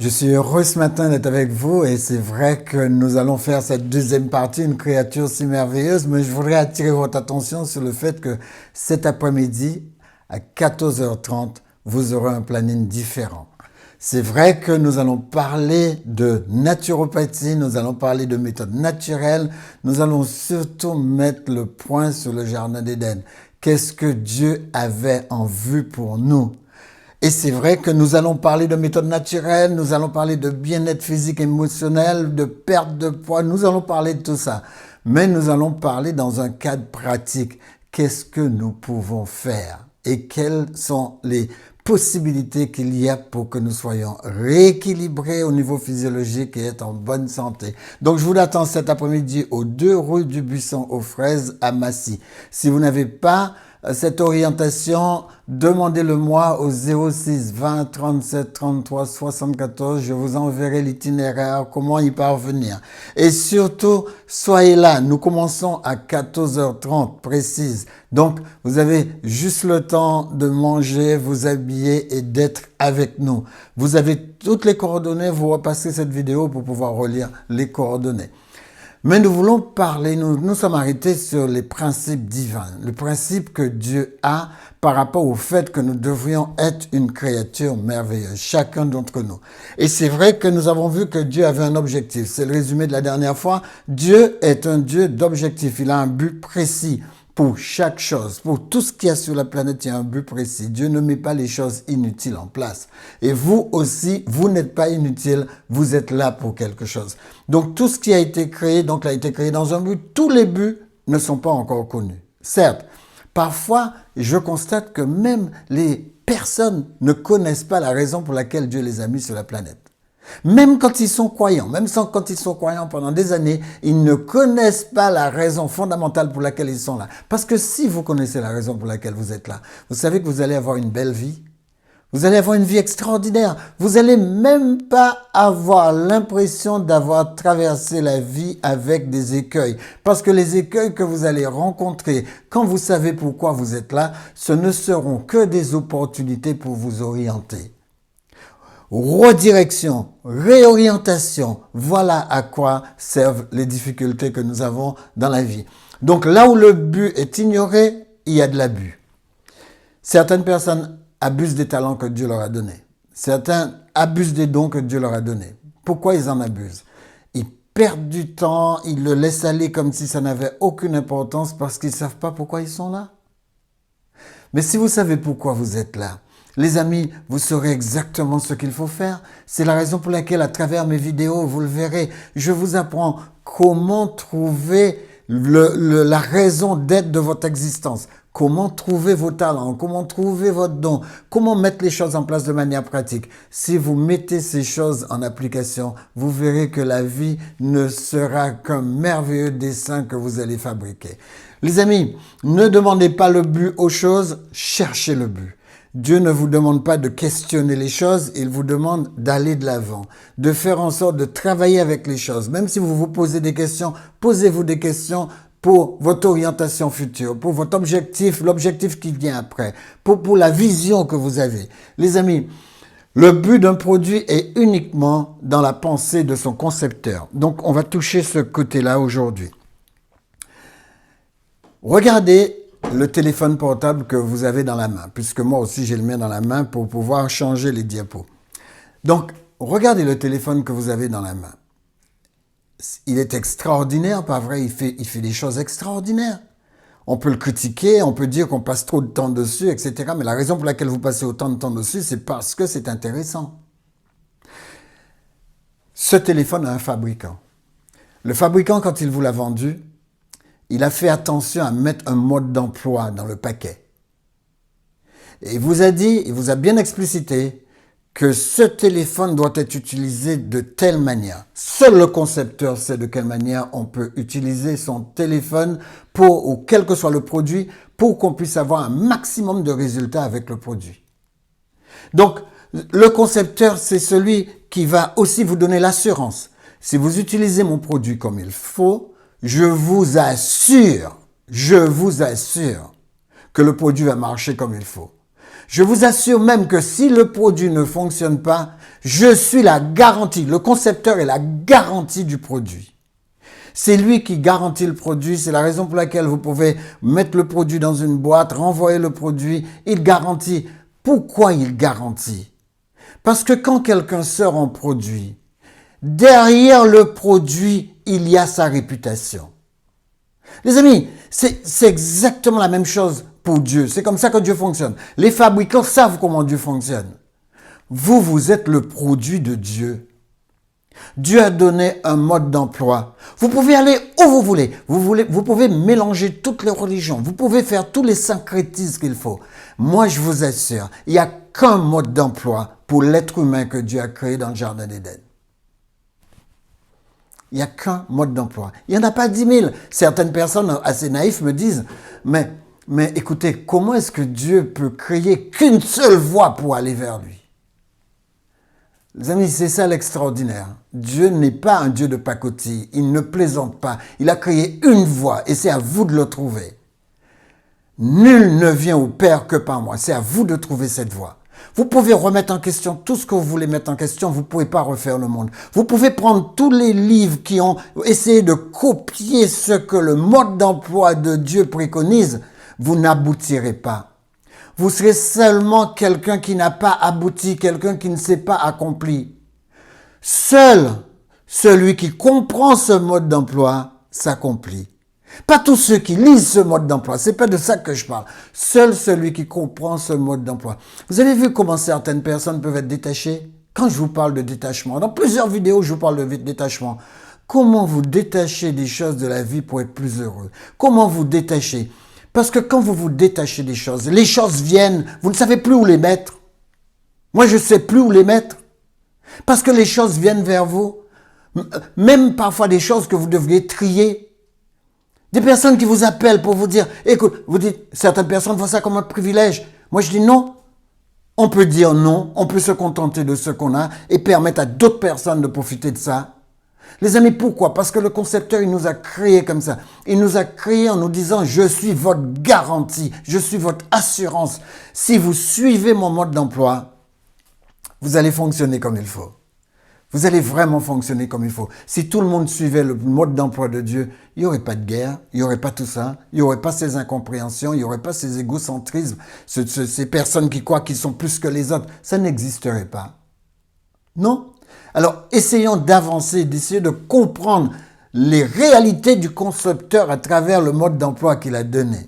Je suis heureux ce matin d'être avec vous et c'est vrai que nous allons faire cette deuxième partie, une créature si merveilleuse, mais je voudrais attirer votre attention sur le fait que cet après-midi, à 14h30, vous aurez un planning différent. C'est vrai que nous allons parler de naturopathie, nous allons parler de méthodes naturelles, nous allons surtout mettre le point sur le jardin d'Éden. Qu'est-ce que Dieu avait en vue pour nous? Et c'est vrai que nous allons parler de méthodes naturelles, nous allons parler de bien-être physique et émotionnel, de perte de poids, nous allons parler de tout ça. Mais nous allons parler dans un cadre pratique. Qu'est-ce que nous pouvons faire? Et quelles sont les possibilités qu'il y a pour que nous soyons rééquilibrés au niveau physiologique et être en bonne santé. Donc, je vous attends cet après-midi aux 2 rue du Buisson aux Fraises à Massy. Si vous n'avez pas cette orientation, demandez-le-moi au 06 20 37 33 74. Je vous enverrai l'itinéraire, comment y parvenir. Et surtout, soyez là. Nous commençons à 14h30 précise. Donc, vous avez juste le temps de manger, vous habiller et d'être avec nous. Vous avez toutes les coordonnées. Vous repassez cette vidéo pour pouvoir relire les coordonnées. Mais nous voulons parler, nous sommes arrêtés sur les principes divins, le principe que Dieu a par rapport au fait que nous devrions être une créature merveilleuse, chacun d'entre nous. Et c'est vrai que nous avons vu que Dieu avait un objectif. C'est le résumé de la dernière fois. Dieu est un Dieu d'objectifs. Il a un but précis. Pour chaque chose, pour tout ce qu'il y a sur la planète, il y a un but précis. Dieu ne met pas les choses inutiles en place. Et vous aussi, vous n'êtes pas inutile, vous êtes là pour quelque chose. Donc tout ce qui a été créé, donc a été créé dans un but. Tous les buts ne sont pas encore connus. Certes, parfois, je constate que même les personnes ne connaissent pas la raison pour laquelle Dieu les a mis sur la planète. Même quand ils sont croyants, quand ils sont croyants pendant des années, ils ne connaissent pas la raison fondamentale pour laquelle ils sont là. Parce que si vous connaissez la raison pour laquelle vous êtes là, vous savez que vous allez avoir une belle vie. Vous allez avoir une vie extraordinaire. Vous allez même pas avoir l'impression d'avoir traversé la vie avec des écueils. Parce que les écueils que vous allez rencontrer quand vous savez pourquoi vous êtes là, ce ne seront que des opportunités pour vous orienter. Redirection, réorientation, voilà à quoi servent les difficultés que nous avons dans la vie. Donc là où le but est ignoré, il y a de l'abus. Certaines personnes abusent des talents que Dieu leur a donnés. Certains abusent des dons que Dieu leur a donnés. Pourquoi ils en abusent? Ils perdent du temps, ils le laissent aller comme si ça n'avait aucune importance parce qu'ils ne savent pas pourquoi ils sont là. Mais si vous savez pourquoi vous êtes là, les amis, vous saurez exactement ce qu'il faut faire. C'est la raison pour laquelle, à travers mes vidéos, vous le verrez, je vous apprends comment trouver la raison d'être de votre existence. Comment trouver vos talents, comment trouver votre don, comment mettre les choses en place de manière pratique. Si vous mettez ces choses en application, vous verrez que la vie ne sera qu'un merveilleux dessin que vous allez fabriquer. Les amis, ne demandez pas le but aux choses, cherchez le but. Dieu ne vous demande pas de questionner les choses, il vous demande d'aller de l'avant, de faire en sorte de travailler avec les choses. Même si vous vous posez des questions, posez-vous des questions pour votre orientation future, pour votre objectif, l'objectif qui vient après, pour la vision que vous avez. Les amis, le but d'un produit est uniquement dans la pensée de son concepteur. Donc, on va toucher ce côté-là aujourd'hui. Regardez le téléphone portable que vous avez dans la main, puisque moi aussi j'ai le mien dans la main pour pouvoir changer les diapos. Donc, regardez le téléphone que vous avez dans la main. Il est extraordinaire, pas vrai? Il fait des choses extraordinaires. On peut le critiquer, on peut dire qu'on passe trop de temps dessus, etc. Mais la raison pour laquelle vous passez autant de temps dessus, c'est parce que c'est intéressant. Ce téléphone a un fabricant. Le fabricant, quand il vous l'a vendu, il a fait attention à mettre un mode d'emploi dans le paquet. Et il vous a bien explicité que ce téléphone doit être utilisé de telle manière. Seul le concepteur sait de quelle manière on peut utiliser son téléphone ou quel que soit le produit, pour qu'on puisse avoir un maximum de résultats avec le produit. Donc, le concepteur, c'est celui qui va aussi vous donner l'assurance. Si vous utilisez mon produit comme il faut, je vous assure que le produit va marcher comme il faut. Je vous assure même que si le produit ne fonctionne pas, je suis la garantie. Le concepteur est la garantie du produit. C'est lui qui garantit le produit. C'est la raison pour laquelle vous pouvez mettre le produit dans une boîte, renvoyer le produit. Il garantit. Pourquoi il garantit? Parce que quand quelqu'un sort un produit, derrière le produit, il y a sa réputation. Les amis, c'est exactement la même chose pour Dieu. C'est comme ça que Dieu fonctionne. Les fabricants savent comment Dieu fonctionne. Vous, vous êtes le produit de Dieu. Dieu a donné un mode d'emploi. Vous pouvez aller où vous voulez. Vous pouvez mélanger toutes les religions. Vous pouvez faire tous les syncrétismes qu'il faut. Moi, je vous assure, il n'y a qu'un mode d'emploi pour l'être humain que Dieu a créé dans le Jardin d'Éden. Il n'y a qu'un mode d'emploi. Il n'y en a pas 10 000. Certaines personnes assez naïves me disent, mais écoutez, comment est-ce que Dieu peut créer qu'une seule voie pour aller vers lui? Les amis, c'est ça l'extraordinaire. Dieu n'est pas un Dieu de pacotille. Il ne plaisante pas. Il a créé une voie et c'est à vous de le trouver. Nul ne vient au Père que par moi. C'est à vous de trouver cette voie. Vous pouvez remettre en question tout ce que vous voulez mettre en question. Vous ne pouvez pas refaire le monde. Vous pouvez prendre tous les livres qui ont essayé de copier ce que le mode d'emploi de Dieu préconise. Vous n'aboutirez pas. Vous serez seulement quelqu'un qui n'a pas abouti, quelqu'un qui ne s'est pas accompli. Seul celui qui comprend ce mode d'emploi s'accomplit. Pas tous ceux qui lisent ce mode d'emploi, c'est pas de ça que je parle. Seul celui qui comprend ce mode d'emploi. Vous avez vu comment certaines personnes peuvent être détachées? Quand je vous parle de détachement, dans plusieurs vidéos je vous parle de détachement. Comment vous détacher des choses de la vie pour être plus heureux? Comment vous détacher? Parce que quand vous vous détachez des choses, les choses viennent, vous ne savez plus où les mettre. Moi, je ne sais plus où les mettre. Parce que les choses viennent vers vous. Même parfois des choses que vous devriez trier. Des personnes qui vous appellent pour vous dire, écoute, vous dites, certaines personnes voient ça comme un privilège. Moi, je dis non. On peut dire non, on peut se contenter de ce qu'on a et permettre à d'autres personnes de profiter de ça. Les amis, pourquoi? Parce que le concepteur, il nous a créés comme ça. Il nous a créés en nous disant, je suis votre garantie, je suis votre assurance. Si vous suivez mon mode d'emploi, vous allez fonctionner comme il faut. Vous allez vraiment fonctionner comme il faut. Si tout le monde suivait le mode d'emploi de Dieu, il n'y aurait pas de guerre, il n'y aurait pas tout ça, il n'y aurait pas ces incompréhensions, il n'y aurait pas ces égocentrismes, ces personnes qui croient qu'ils sont plus que les autres. Ça n'existerait pas. Non? Alors, essayons d'avancer, d'essayer de comprendre les réalités du concepteur à travers le mode d'emploi qu'il a donné.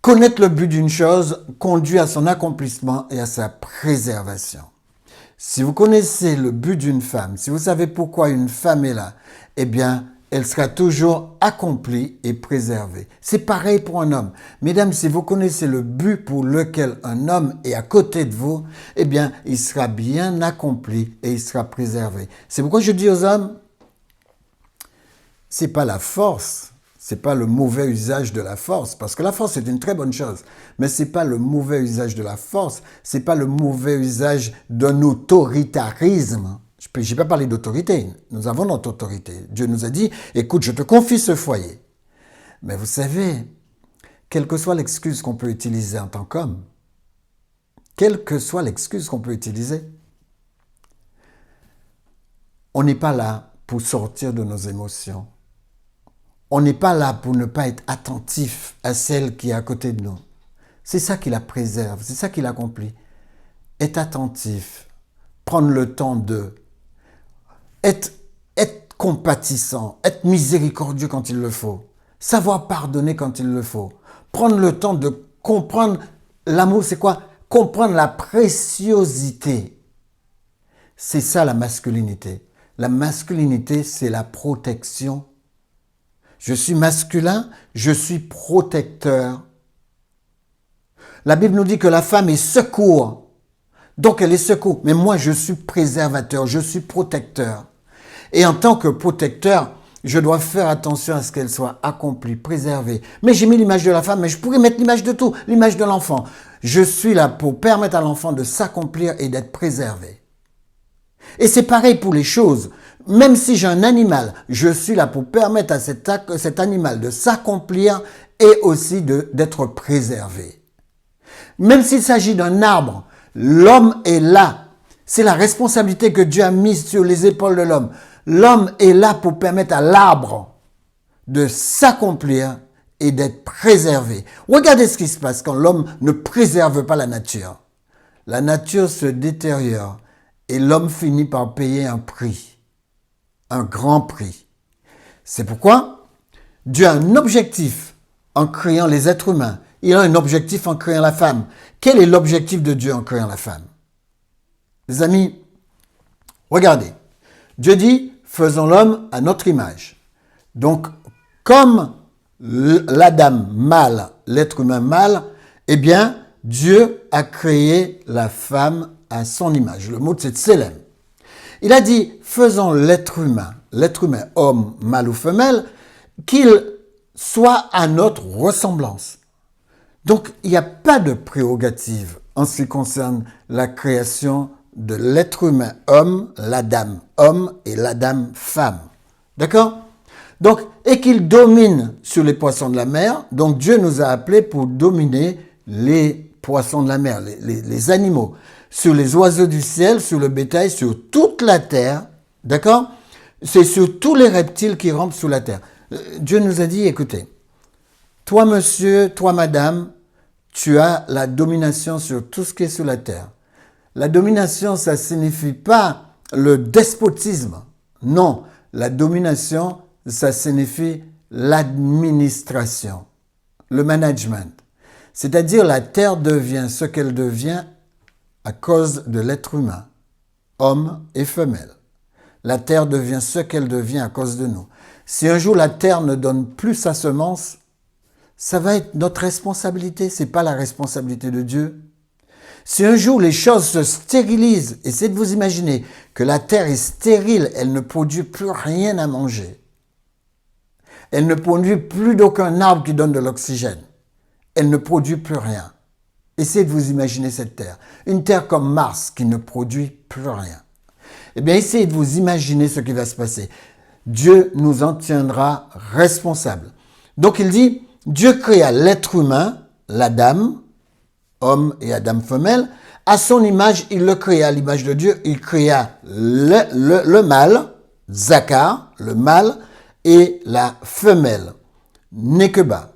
Connaître le but d'une chose conduit à son accomplissement et à sa préservation. Si vous connaissez le but d'une femme, si vous savez pourquoi une femme est là, eh bien, elle sera toujours accomplie et préservée. C'est pareil pour un homme. Mesdames, si vous connaissez le but pour lequel un homme est à côté de vous, eh bien, il sera bien accompli et il sera préservé. C'est pourquoi je dis aux hommes, c'est pas la force, c'est pas le mauvais usage de la force, parce que la force est une très bonne chose, mais c'est pas le mauvais usage de la force, c'est pas le mauvais usage d'un autoritarisme. Je n'ai pas parlé d'autorité. Nous avons notre autorité. Dieu nous a dit, écoute, je te confie ce foyer. Mais vous savez, quelle que soit l'excuse qu'on peut utiliser en tant qu'homme, quelle que soit l'excuse qu'on peut utiliser, on n'est pas là pour sortir de nos émotions. On n'est pas là pour ne pas être attentif à celle qui est à côté de nous. C'est ça qui la préserve, c'est ça qui l'accomplit. Être attentif, prendre le temps de... Être compatissant, être miséricordieux quand il le faut, savoir pardonner quand il le faut, prendre le temps de comprendre l'amour, c'est quoi? Comprendre la préciosité. C'est ça la masculinité. La masculinité, c'est la protection. Je suis masculin, je suis protecteur. La Bible nous dit que la femme est secours. Donc elle est secours. Mais moi, je suis préservateur, je suis protecteur. Et en tant que protecteur, je dois faire attention à ce qu'elle soit accomplie, préservée. Mais j'ai mis l'image de la femme, mais je pourrais mettre l'image de tout, l'image de l'enfant. Je suis là pour permettre à l'enfant de s'accomplir et d'être préservé. Et c'est pareil pour les choses. Même si j'ai un animal, je suis là pour permettre à cet animal de s'accomplir et aussi d'être préservé. Même s'il s'agit d'un arbre, l'homme est là. C'est la responsabilité que Dieu a mise sur les épaules de l'homme. L'homme est là pour permettre à l'arbre de s'accomplir et d'être préservé. Regardez ce qui se passe quand l'homme ne préserve pas la nature. La nature se détériore et l'homme finit par payer un prix, un grand prix. C'est pourquoi Dieu a un objectif en créant les êtres humains. Il a un objectif en créant la femme. Quel est l'objectif de Dieu en créant la femme? Les amis, regardez. Dieu dit, faisons l'homme à notre image. Donc, comme l'Adam mâle, l'être humain mâle, eh bien, Dieu a créé la femme à son image. Le mot, c'est Tselem. Il a dit, faisons l'être humain, homme, mâle ou femelle, qu'il soit à notre ressemblance. Donc, il n'y a pas de prérogative en ce qui concerne la création de l'être humain homme, l'Adam homme et l'Adam femme. D'accord? Donc, et qu'il domine sur les poissons de la mer. Donc, Dieu nous a appelés pour dominer les poissons de la mer, les animaux, sur les oiseaux du ciel, sur le bétail, sur toute la terre. D'accord? C'est sur tous les reptiles qui rampent sous la terre. Dieu nous a dit, écoutez, toi monsieur, toi madame, tu as la domination sur tout ce qui est sous la terre. La domination, ça ne signifie pas le despotisme. Non, la domination, ça signifie l'administration, le management. C'est-à-dire la terre devient ce qu'elle devient à cause de l'être humain, homme et femelle. La terre devient ce qu'elle devient à cause de nous. Si un jour la terre ne donne plus sa semence, ça va être notre responsabilité, ce n'est pas la responsabilité de Dieu. Si un jour les choses se stérilisent, essayez de vous imaginer que la terre est stérile, elle ne produit plus rien à manger. Elle ne produit plus d'aucun arbre qui donne de l'oxygène. Elle ne produit plus rien. Essayez de vous imaginer cette terre. Une terre comme Mars qui ne produit plus rien. Eh bien, essayez de vous imaginer ce qui va se passer. Dieu nous en tiendra responsables. Donc il dit, Dieu créa l'être humain, l'Adam, homme et Adam femelle, à son image, il le créa à l'image de Dieu, il créa le mâle, Zakar, le mâle, et la femelle, Nekeba.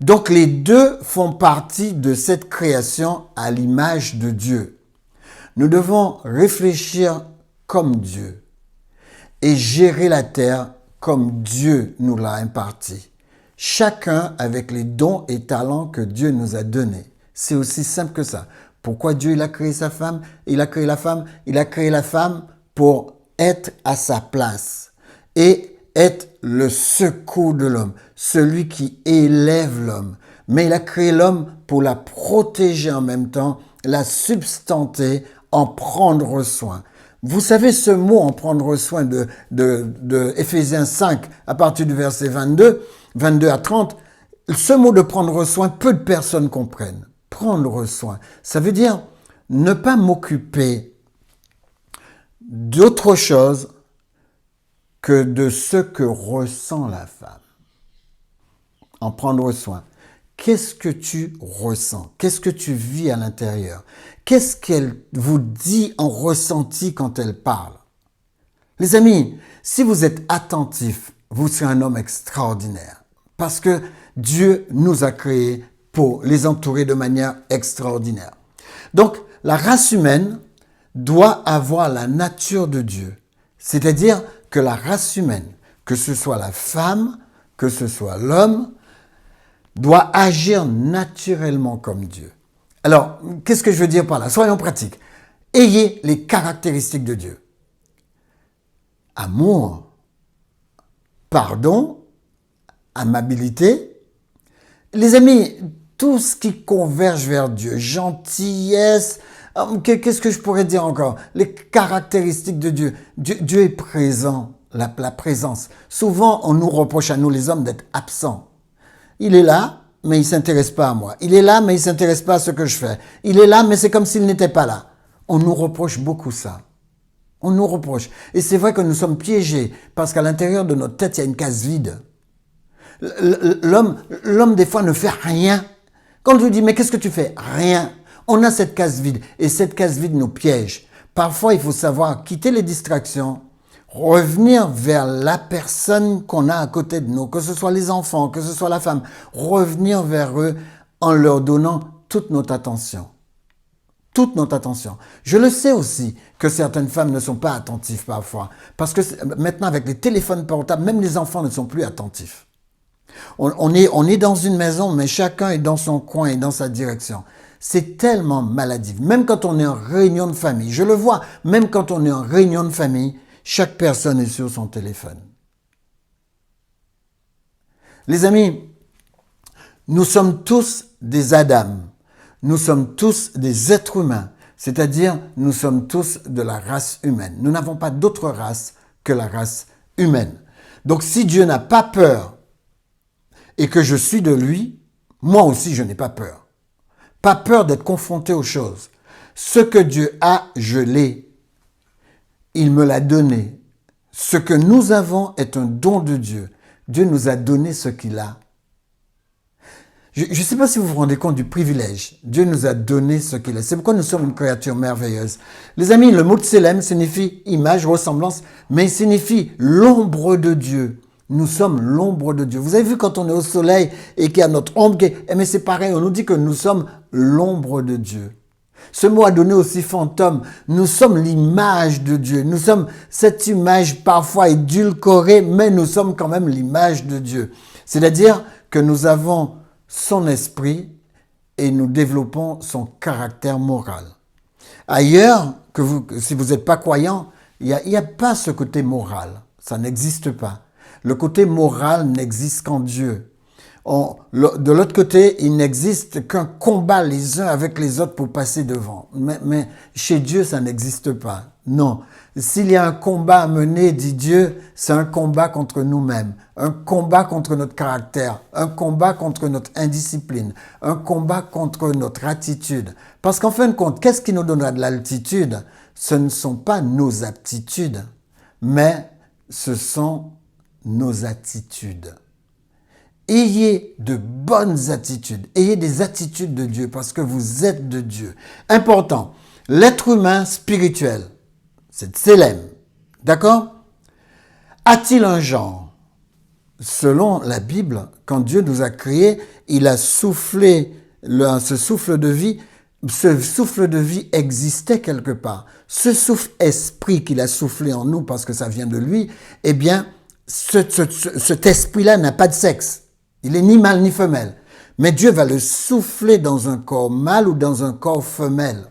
Donc les deux font partie de cette création à l'image de Dieu. Nous devons réfléchir comme Dieu et gérer la terre comme Dieu nous l'a imparti. Chacun avec les dons et talents que Dieu nous a donnés. C'est aussi simple que ça. Pourquoi Dieu il a créé sa femme? Il a créé la femme. Il a créé la femme pour être à sa place et être le secours de l'homme, celui qui élève l'homme. Mais il a créé l'homme pour la protéger en même temps, la substanter, en prendre soin. Vous savez ce mot en prendre soin de Éphésiens 5 à partir du verset 22 à 30, ce mot de prendre soin, peu de personnes comprennent. Prendre soin, ça veut dire ne pas m'occuper d'autre chose que de ce que ressent la femme. En prendre soin. Qu'est-ce que tu ressens? Qu'est-ce que tu vis à l'intérieur? Qu'est-ce qu'elle vous dit en ressenti quand elle parle? Les amis, si vous êtes attentifs, vous serez un homme extraordinaire. Parce que Dieu nous a créés pour les entourer de manière extraordinaire. Donc, la race humaine doit avoir la nature de Dieu. C'est-à-dire que la race humaine, que ce soit la femme, que ce soit l'homme, doit agir naturellement comme Dieu. Alors, qu'est-ce que je veux dire par là? Soyons pratiques. Ayez les caractéristiques de Dieu. Amour, pardon, amabilité. Les amis, tout ce qui converge vers Dieu, gentillesse, qu'est-ce que je pourrais dire encore? Les caractéristiques de Dieu. Dieu est présent, la présence. Souvent, on nous reproche à nous les hommes d'être absents. Il est là, mais il ne s'intéresse pas à moi. Il est là, mais il ne s'intéresse pas à ce que je fais. Il est là, mais c'est comme s'il n'était pas là. On nous reproche beaucoup ça. On nous reproche. Et c'est vrai que nous sommes piégés, parce qu'à l'intérieur de notre tête, il y a une case vide. L'homme, des fois, ne fait rien. Quand on lui dit, mais qu'est-ce que tu fais? Rien. On a cette case vide et cette case vide nous piège. Parfois, il faut savoir quitter les distractions, revenir vers la personne qu'on a à côté de nous, que ce soit les enfants, que ce soit la femme, revenir vers eux en leur donnant toute notre attention. Toute notre attention. Je le sais aussi que certaines femmes ne sont pas attentives parfois, parce que maintenant avec les téléphones portables, même les enfants ne sont plus attentifs. On est dans une maison, mais chacun est dans son coin et dans sa direction. C'est tellement maladif. Même quand on est en réunion de famille, je le vois, même quand on est en réunion de famille, chaque personne est sur son téléphone. Les amis, nous sommes tous des Adam. Nous sommes tous des êtres humains, c'est-à-dire nous sommes tous de la race humaine. Nous n'avons pas d'autre race que la race humaine. Donc si Dieu n'a pas peur et que je suis de lui, moi aussi je n'ai pas peur. Pas peur d'être confronté aux choses. Ce que Dieu a, je l'ai. Il me l'a donné. Ce que nous avons est un don de Dieu. Dieu nous a donné ce qu'il a. Je ne sais pas si vous vous rendez compte du privilège. Dieu nous a donné ce qu'il a. C'est pourquoi nous sommes une créature merveilleuse. Les amis, le mot Tselem signifie image, ressemblance, mais il signifie l'ombre de Dieu. Nous sommes l'ombre de Dieu. Vous avez vu quand on est au soleil et qu'il y a notre ombre, mais c'est pareil, on nous dit que nous sommes l'ombre de Dieu. Ce mot a donné aussi fantôme. Nous sommes l'image de Dieu. Nous sommes cette image parfois édulcorée, mais nous sommes quand même l'image de Dieu. C'est-à-dire que nous avons son esprit et nous développons son caractère moral. Ailleurs, si vous n'êtes pas croyant, il n'y a pas ce côté moral. Ça n'existe pas. Le côté moral n'existe qu'en Dieu. De l'autre côté, il n'existe qu'un combat les uns avec les autres pour passer devant. Mais chez Dieu, ça n'existe pas. Non. S'il y a un combat à mener, dit Dieu, c'est un combat contre nous-mêmes, un combat contre notre caractère, un combat contre notre indiscipline, un combat contre notre attitude. Parce qu'en fin de compte, qu'est-ce qui nous donnera de l'altitude? Ce ne sont pas nos aptitudes, mais ce sont nos attitudes. Ayez de bonnes attitudes. Ayez des attitudes de Dieu parce que vous êtes de Dieu. Important. L'être humain spirituel, c'est Tselem. D'accord? A-t-il un genre? Selon la Bible, quand Dieu nous a créés, il a soufflé ce souffle de vie. Ce souffle de vie existait quelque part. Ce souffle esprit qu'il a soufflé en nous parce que ça vient de lui, eh bien, cet esprit-là n'a pas de sexe. Il est ni mâle ni femelle. Mais Dieu va le souffler dans un corps mâle ou dans un corps femelle.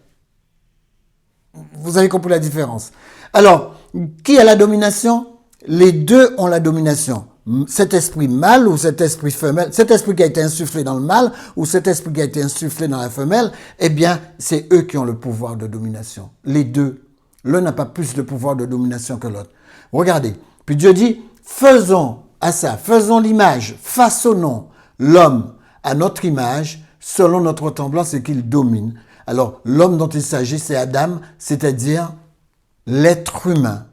Vous avez compris la différence. Alors, qui a la domination? Les deux ont la domination. Cet esprit mâle ou cet esprit femelle, cet esprit qui a été insufflé dans le mâle ou cet esprit qui a été insufflé dans la femelle, eh bien, c'est eux qui ont le pouvoir de domination. Les deux. L'un n'a pas plus de pouvoir de domination que l'autre. Regardez. Puis Dieu dit, faisons l'image, façonnons l'homme à notre image, selon notre ressemblance et qu'il domine. Alors, l'homme dont il s'agit, c'est Adam, c'est-à-dire l'être humain.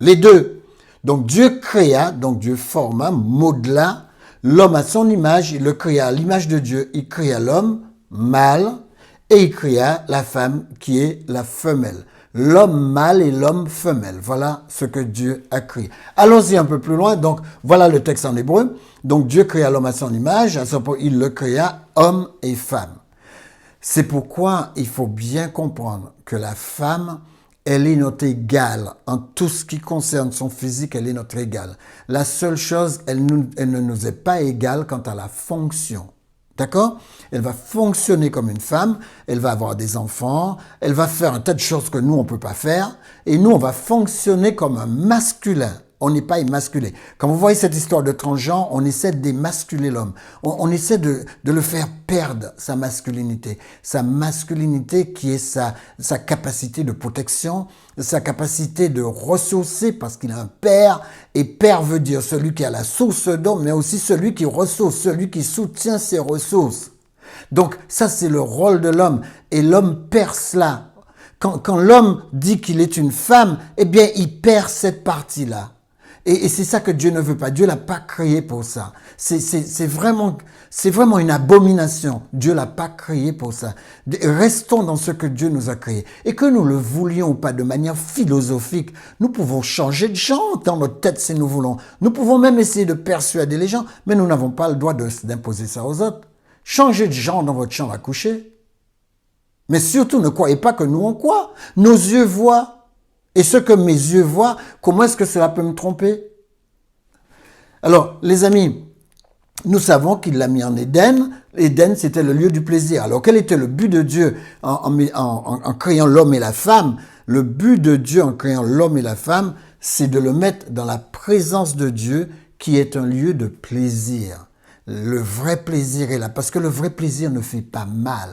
Les deux. Donc, Dieu créa, donc Dieu forma, modela l'homme à son image, il le créa à l'image de Dieu. Il créa l'homme, mâle, et il créa la femme qui est la femelle. L'homme mâle et l'homme femelle. Voilà ce que Dieu a créé. Allons-y un peu plus loin. Donc, voilà le texte en hébreu. Donc, Dieu créa l'homme à son image. Il le créa homme et femme. C'est pourquoi il faut bien comprendre que la femme, elle est notre égale. En tout ce qui concerne son physique, elle est notre égale. La seule chose, elle ne nous est pas égale quant à la fonction. D'accord? Elle va fonctionner comme une femme, elle va avoir des enfants, elle va faire un tas de choses que nous, on ne peut pas faire. Et nous, on va fonctionner comme un masculin. On n'est pas émasculé. Quand vous voyez cette histoire de transgenre, on essaie d'émasculer l'homme. On essaie de le faire perdre sa masculinité. Sa masculinité qui est sa capacité de protection, sa capacité de ressourcer parce qu'il a un père. Et père veut dire celui qui a la source d'eau, mais aussi celui qui ressource, celui qui soutient ses ressources. Donc ça, c'est le rôle de l'homme. Et l'homme perd cela. Quand l'homme dit qu'il est une femme, eh bien, il perd cette partie-là. Et c'est ça que Dieu ne veut pas. Dieu l'a pas créé pour ça. C'est vraiment une abomination. Dieu l'a pas créé pour ça. Restons dans ce que Dieu nous a créé. Et que nous le voulions ou pas de manière philosophique, nous pouvons changer de genre dans notre tête si nous voulons. Nous pouvons même essayer de persuader les gens, mais nous n'avons pas le droit d'imposer ça aux autres. Changez de genre dans votre chambre à coucher. Mais surtout, ne croyez pas que nous on croit. Nos yeux voient. Et ce que mes yeux voient, comment est-ce que cela peut me tromper? Alors, les amis, nous savons qu'il l'a mis en Éden. Éden, c'était le lieu du plaisir. Alors, quel était le but de Dieu en créant l'homme et la femme? Le but de Dieu en créant l'homme et la femme, c'est de le mettre dans la présence de Dieu, qui est un lieu de plaisir. Le vrai plaisir est là, parce que le vrai plaisir ne fait pas mal.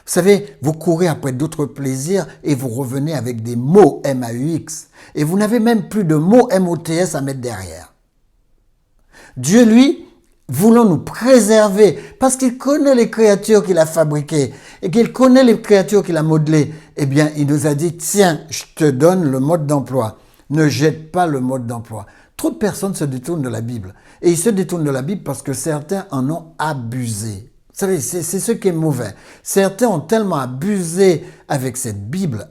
Vous savez, vous courez après d'autres plaisirs et vous revenez avec des mots M-A-U-X. Et vous n'avez même plus de mots M-O-T-S à mettre derrière. Dieu, lui, voulant nous préserver, parce qu'il connaît les créatures qu'il a fabriquées et qu'il connaît les créatures qu'il a modelées, eh bien, il nous a dit, tiens, je te donne le mode d'emploi. Ne jette pas le mode d'emploi. Trop de personnes se détournent de la Bible. Et ils se détournent de la Bible parce que certains en ont abusé. Vous savez, c'est ce qui est mauvais. Certains ont tellement abusé avec cette Bible,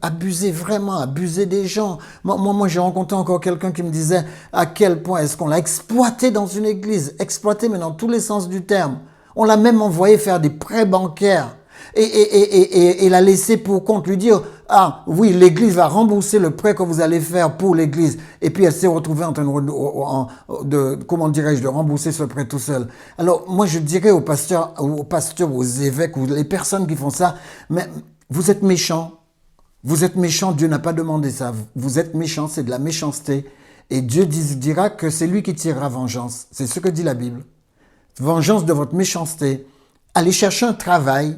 vraiment abusé des gens. Moi, j'ai rencontré encore quelqu'un qui me disait à quel point est-ce qu'on l'a exploité dans une église, exploité mais dans tous les sens du terme. On l'a même envoyé faire des prêts bancaires et l'a laissé pour compte lui dire « Ah oui, l'église va rembourser le prêt que vous allez faire pour l'église. » Et puis elle s'est retrouvée en train de rembourser ce prêt tout seul. Alors moi je dirais aux pasteurs, aux évêques, ou les personnes qui font ça, mais vous êtes méchants. Vous êtes méchants, Dieu n'a pas demandé ça. Vous êtes méchants, c'est de la méchanceté. Et Dieu dira que c'est lui qui tirera vengeance. C'est ce que dit la Bible. Vengeance de votre méchanceté. Allez chercher un travail.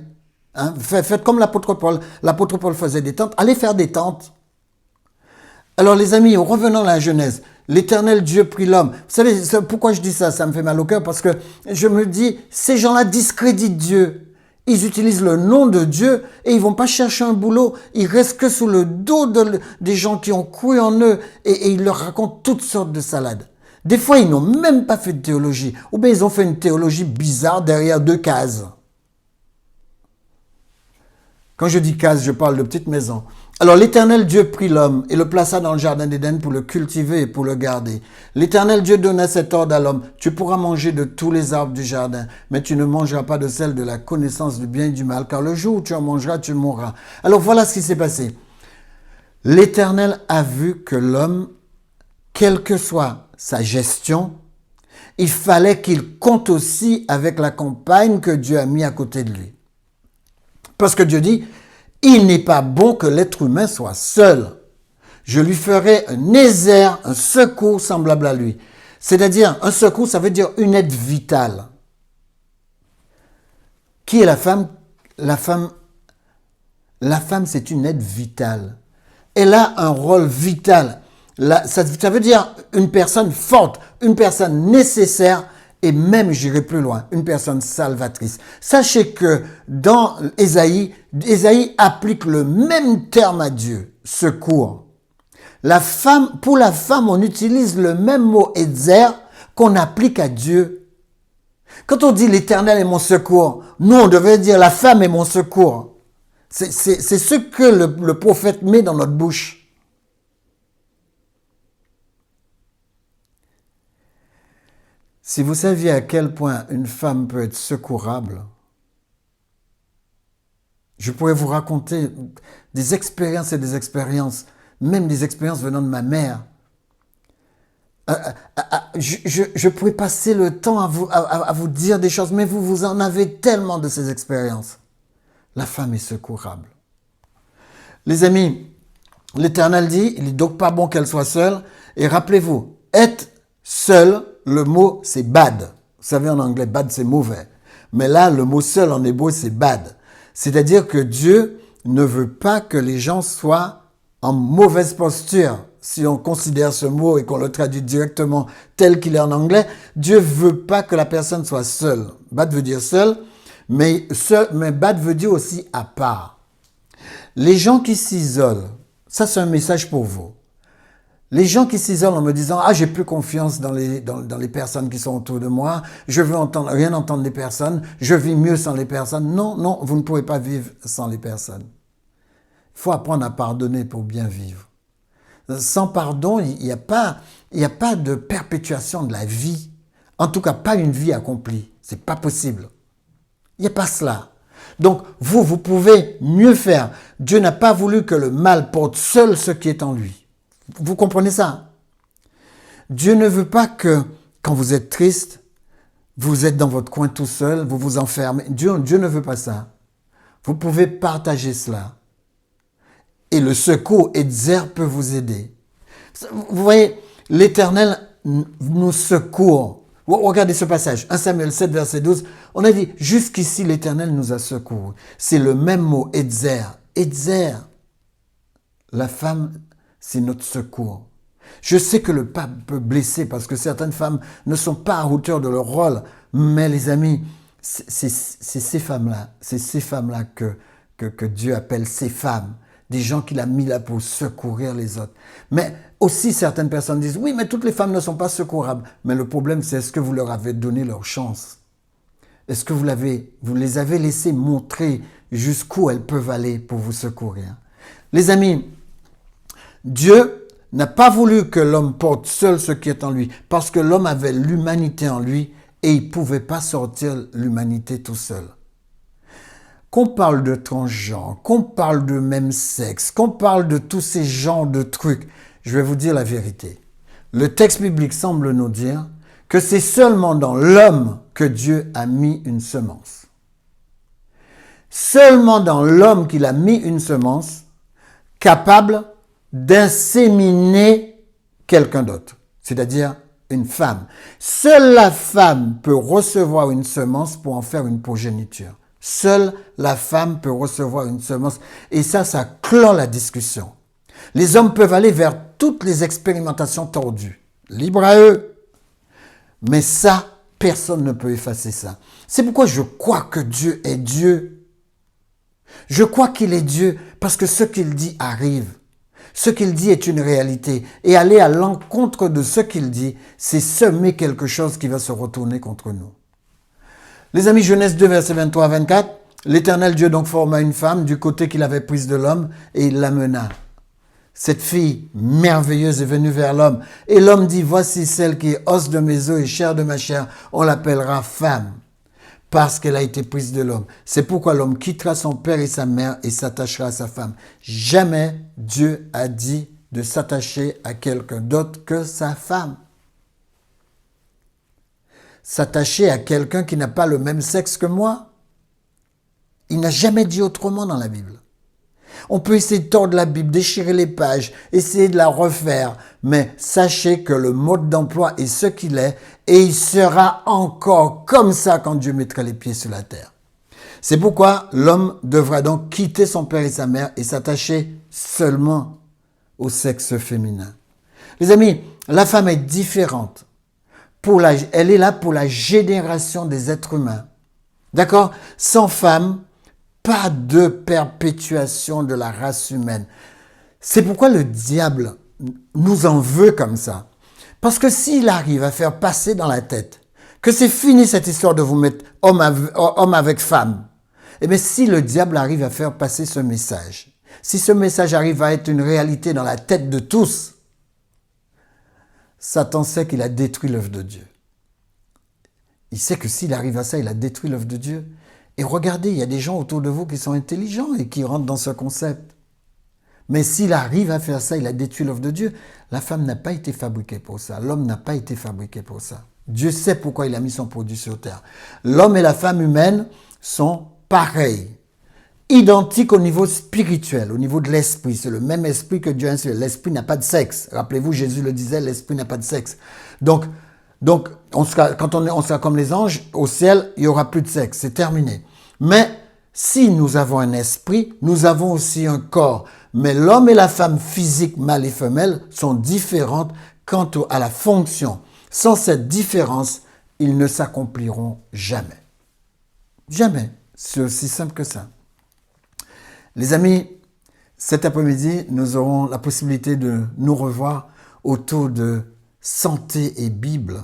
Hein, faites comme l'apôtre Paul. L'apôtre Paul faisait des tentes. Allez faire des tentes. Alors les amis, revenons à la Genèse. L'Éternel Dieu prit l'homme. Vous savez pourquoi je dis ça? Ça me fait mal au cœur parce que je me dis, ces gens-là discréditent Dieu. Ils utilisent le nom de Dieu et ils vont pas chercher un boulot. Ils restent que sous le dos des gens qui ont cru en eux et ils leur racontent toutes sortes de salades. Des fois, ils n'ont même pas fait de théologie. Ou bien ils ont fait une théologie bizarre derrière 2 cases. Quand je dis case, je parle de petite maison. Alors l'Éternel Dieu prit l'homme et le plaça dans le jardin d'Éden pour le cultiver et pour le garder. L'Éternel Dieu donna cet ordre à l'homme. Tu pourras manger de tous les arbres du jardin, mais tu ne mangeras pas de celle de la connaissance du bien et du mal, car le jour où tu en mangeras, tu mourras. Alors voilà ce qui s'est passé. L'Éternel a vu que l'homme, quelle que soit sa gestion, il fallait qu'il compte aussi avec la compagne que Dieu a mis à côté de lui. Parce que Dieu dit, il n'est pas bon que l'être humain soit seul. Je lui ferai un ézer, un secours semblable à lui. C'est-à-dire, un secours, ça veut dire une aide vitale. Qui est la femme? La femme, c'est une aide vitale. Elle a un rôle vital. Ça veut dire une personne forte, une personne nécessaire, et même, j'irai plus loin, une personne salvatrice. Sachez que dans Ésaïe applique le même terme à Dieu, secours. Pour la femme, on utilise le même mot Etzer qu'on applique à Dieu. Quand on dit l'Éternel est mon secours, nous on devait dire la femme est mon secours. C'est ce que le prophète met dans notre bouche. Si vous saviez à quel point une femme peut être secourable, je pourrais vous raconter des expériences et des expériences, même des expériences venant de ma mère. Je pourrais passer le temps à vous dire des choses, mais vous en avez tellement de ces expériences. La femme est secourable. Les amis, l'Éternel dit, il n'est donc pas bon qu'elle soit seule. Et rappelez-vous, être seul, le mot c'est bad. Vous savez en anglais, bad c'est mauvais. Mais là, le mot seul en hébreu c'est bad. C'est-à-dire que Dieu ne veut pas que les gens soient en mauvaise posture. Si on considère ce mot et qu'on le traduit directement tel qu'il est en anglais, Dieu veut pas que la personne soit seule. Bad veut dire seul, mais bad veut dire aussi à part. Les gens qui s'isolent, ça c'est un message pour vous. Les gens qui s'isolent en me disant « Ah, j'ai plus confiance dans les personnes qui sont autour de moi, je veux rien entendre des personnes, je vis mieux sans les personnes. » Non, non, vous ne pouvez pas vivre sans les personnes. Il faut apprendre à pardonner pour bien vivre. Sans pardon, il n'y a pas de perpétuation de la vie. En tout cas, pas une vie accomplie. C'est pas possible. Il n'y a pas cela. Donc, vous pouvez mieux faire. Dieu n'a pas voulu que le mal porte seul ce qui est en lui. Vous comprenez ça? Dieu ne veut pas que, quand vous êtes triste, vous êtes dans votre coin tout seul, vous vous enfermez. Dieu ne veut pas ça. Vous pouvez partager cela. Et le secours Etzer peut vous aider. Vous voyez, l'Éternel nous secourt. Regardez ce passage, 1 Samuel 7, verset 12. On a dit, jusqu'ici l'Éternel nous a secourus. C'est le même mot, Etzer. Etzer, la femme, c'est notre secours. Je sais que le pape peut blesser parce que certaines femmes ne sont pas à hauteur de leur rôle. Mais les amis, c'est ces femmes-là que Dieu appelle ces femmes. Des gens qu'il a mis là pour secourir les autres. Mais aussi certaines personnes disent, oui, mais toutes les femmes ne sont pas secourables. Mais le problème, c'est est-ce que vous leur avez donné leur chance? Est-ce que vous les avez laissées montrer jusqu'où elles peuvent aller pour vous secourir? Les amis, Dieu n'a pas voulu que l'homme porte seul ce qui est en lui, parce que l'homme avait l'humanité en lui et il ne pouvait pas sortir l'humanité tout seul. Qu'on parle de transgenre, qu'on parle de même sexe, qu'on parle de tous ces genres de trucs, je vais vous dire la vérité. Le texte biblique semble nous dire que c'est seulement dans l'homme que Dieu a mis une semence. Seulement dans l'homme qu'il a mis une semence capable d'inséminer quelqu'un d'autre, c'est-à-dire une femme. Seule la femme peut recevoir une semence pour en faire une progéniture. Seule la femme peut recevoir une semence. Et ça clôt la discussion. Les hommes peuvent aller vers toutes les expérimentations tordues. Libre à eux. Mais ça, personne ne peut effacer ça. C'est pourquoi je crois que Dieu est Dieu. Je crois qu'il est Dieu parce que ce qu'il dit arrive. Ce qu'il dit est une réalité. Et aller à l'encontre de ce qu'il dit, c'est semer quelque chose qui va se retourner contre nous. Les amis, Genèse 2, verset 23 à 24, l'Éternel Dieu donc forma une femme du côté qu'il avait prise de l'homme et il l'amena. Cette fille merveilleuse est venue vers l'homme et l'homme dit, voici celle qui est os de mes os et chair de ma chair, on l'appellera femme parce qu'elle a été prise de l'homme. C'est pourquoi l'homme quittera son père et sa mère et s'attachera à sa femme. Jamais Dieu a dit de s'attacher à quelqu'un d'autre que sa femme. S'attacher à quelqu'un qui n'a pas le même sexe que moi. Il n'a jamais dit autrement dans la Bible. On peut essayer de tordre la Bible, déchirer les pages, essayer de la refaire, mais sachez que le mode d'emploi est ce qu'il est et il sera encore comme ça quand Dieu mettra les pieds sur la terre. C'est pourquoi l'homme devra donc quitter son père et sa mère et s'attacher seulement au sexe féminin. Les amis, la femme est différente. Elle est là pour la génération des êtres humains. D'accord? Sans femme, pas de perpétuation de la race humaine. C'est pourquoi le diable nous en veut comme ça. Parce que s'il arrive à faire passer dans la tête que c'est fini cette histoire de vous mettre homme avec femme, eh bien si le diable arrive à faire passer ce message, si ce message arrive à être une réalité dans la tête de tous, Satan sait qu'il a détruit l'œuvre de Dieu. Il sait que s'il arrive à ça, il a détruit l'œuvre de Dieu. Et regardez, il y a des gens autour de vous qui sont intelligents et qui rentrent dans ce concept. Mais s'il arrive à faire ça, il a détruit l'œuvre de Dieu. La femme n'a pas été fabriquée pour ça. L'homme n'a pas été fabriqué pour ça. Dieu sait pourquoi il a mis son produit sur terre. L'homme et la femme humaine sont pareils. Identiques au niveau spirituel, au niveau de l'esprit. C'est le même esprit que Dieu a inspiré. L'esprit n'a pas de sexe. Rappelez-vous, Jésus le disait, l'esprit n'a pas de sexe. Donc quand on sera comme les anges, au ciel, il n'y aura plus de sexe. C'est terminé. Mais si nous avons un esprit, nous avons aussi un corps. Mais l'homme et la femme physique, mâle et femelle, sont différentes quant à la fonction. Sans cette différence, ils ne s'accompliront jamais. Jamais. C'est aussi simple que ça. Les amis, cet après-midi, nous aurons la possibilité de nous revoir autour de santé et Bible.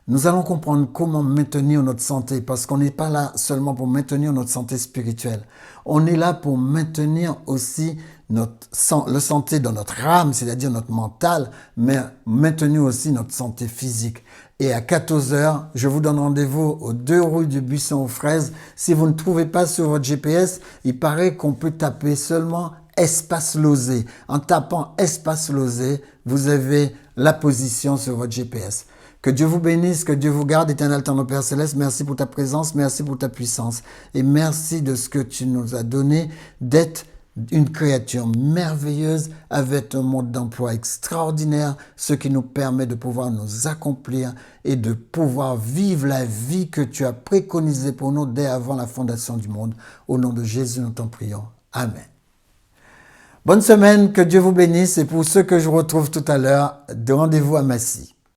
Nous allons comprendre comment maintenir notre santé, parce qu'on n'est pas là seulement pour maintenir notre santé spirituelle. On est là pour maintenir aussi la santé dans notre âme, c'est-à-dire notre mental, mais maintenir aussi notre santé physique. Et à 14 heures, je vous donne rendez-vous aux 2 rue du Buisson aux Fraises. Si vous ne trouvez pas sur votre GPS, il paraît qu'on peut taper seulement Espace Lozé. En tapant Espace Lozé, vous avez la position sur votre GPS. Que Dieu vous bénisse, que Dieu vous garde, éternel Tendre Père Céleste. Merci pour ta présence, merci pour ta puissance. Et merci de ce que tu nous as donné d'être une créature merveilleuse avec un mode d'emploi extraordinaire, ce qui nous permet de pouvoir nous accomplir et de pouvoir vivre la vie que tu as préconisée pour nous dès avant la fondation du monde. Au nom de Jésus, nous t'en prions. Amen. Bonne semaine, que Dieu vous bénisse. Et pour ceux que je retrouve tout à l'heure, rendez-vous à Massy.